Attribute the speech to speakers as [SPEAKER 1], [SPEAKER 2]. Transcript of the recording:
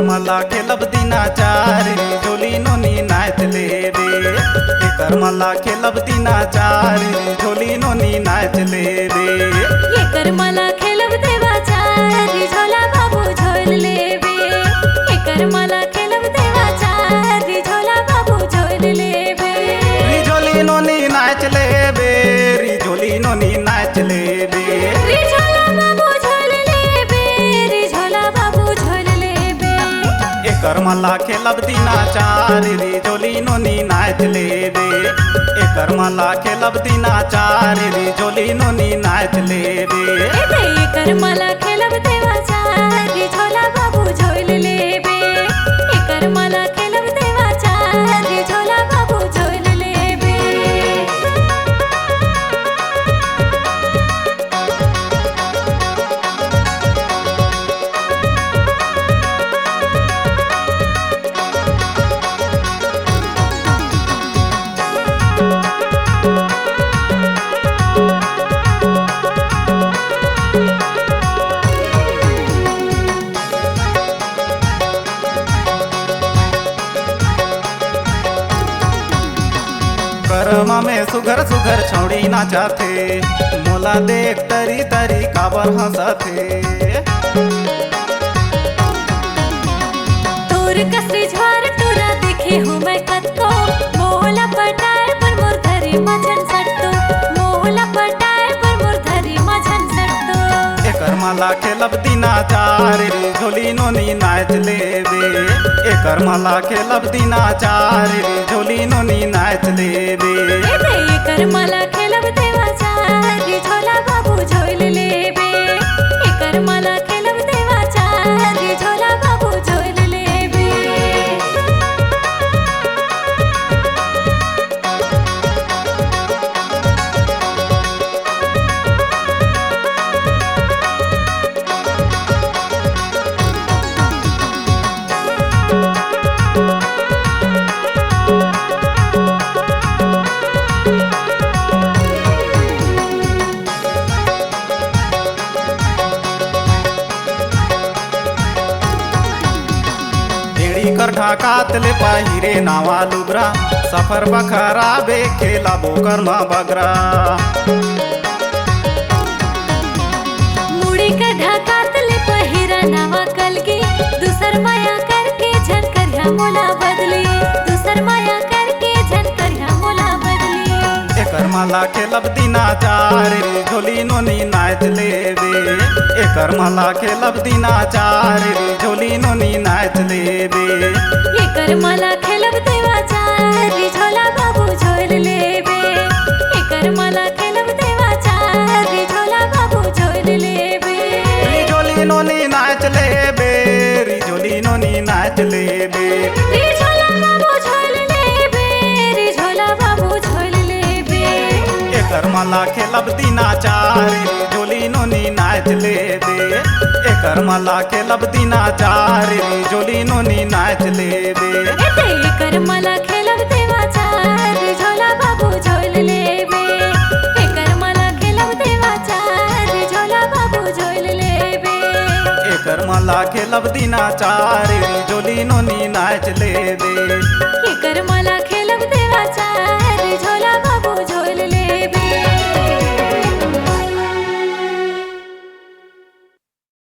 [SPEAKER 1] मला खेलब दिनाचारी झोली नोनी नाच लेबे एकर मला खेलब दिनाचारी झोली नोनी नाच लेबे
[SPEAKER 2] एकर मला खेलब देवाचारी झोला बाबू झोल लेबे एकर मला खेलब देवाचारी झोला बाबू झोल लेबे
[SPEAKER 1] री झोली नोनी नाच लेबे री झोली नोनी नाच लेबे
[SPEAKER 2] री झोला बाबू झोल लेबे री झोला बाबू झोल लेबे
[SPEAKER 1] एकर मला खेलब दिनाचारी री झोली नोनी नाच लेबे एकर मला खेलब दिनाचारी री झोली नोनी नाच लेबे
[SPEAKER 2] एकर मला खेलब देवाचारी झोला बाबू झोल लेबे एकर मला खेलब देवाचारी झोला बाबू झोल लेबे
[SPEAKER 1] कर्म में सुघर सुघर छौड़ी नाचाथे मोला देख तरी तरी काबर हंसथे
[SPEAKER 2] तोर कसरी झवार टूरा देखे हो मैं कतको मोहला पटाए पर मोर धरी मझन सट्टो मोहला पटाए पर मोर धरी मझन सट्टो
[SPEAKER 1] एकर मला खेलब दिनाचारी री झोली नोनी नाच लेबे एकर मला खेलब दिनाचारी री झोली नोनी नाच लेबे
[SPEAKER 2] एकर मला खेलब देवाचारी झोला बाबू झोल लेबे एकर मला खेलब देवाचारी झोला बाबू झोल लेबे
[SPEAKER 1] भेड़ी कर ढाकात ले पहिरे नावा लुगरा सफर बखरा बे खेला बोकर मा बगरा
[SPEAKER 2] मुड़ी का ढाकात ले पहिरा नावा कलगी दूसर माया करके झन करिया मोला बदली दूसर माया करके झन करिया मोला बदली
[SPEAKER 1] एकर मला खेलब दिनाचारी री झोली नोनी नाच लेबे एकर मला खेलब दिनाचारी री झोली नोनी नाच लेबे
[SPEAKER 2] एकर मला खेलब देवाचारी झोला बाबू झोल लेबे एकर मला खेलब देवाचारी झोला बाबू झोल लेबे
[SPEAKER 1] री झोली नोनी नाच लेबे री झोली नोनी नाच लेबे
[SPEAKER 2] री झोला बाबू झोल लेबे री झोला बाबू झोल लेबे
[SPEAKER 1] एकर मला खेलब दिनाचारी री झोली नोनी नाच लेबे एकर मला खेलब दिनाचारी री झोली नोनी नाच लेबे
[SPEAKER 2] एकर मला खेलब देवाचारी झोला बाबू झोल लेबे एकर मला खेलब देवाचारी झोला बाबू झोल लेबे
[SPEAKER 1] एकर मला खेलब दिनाचारी री झोली नोनी नाच लेबे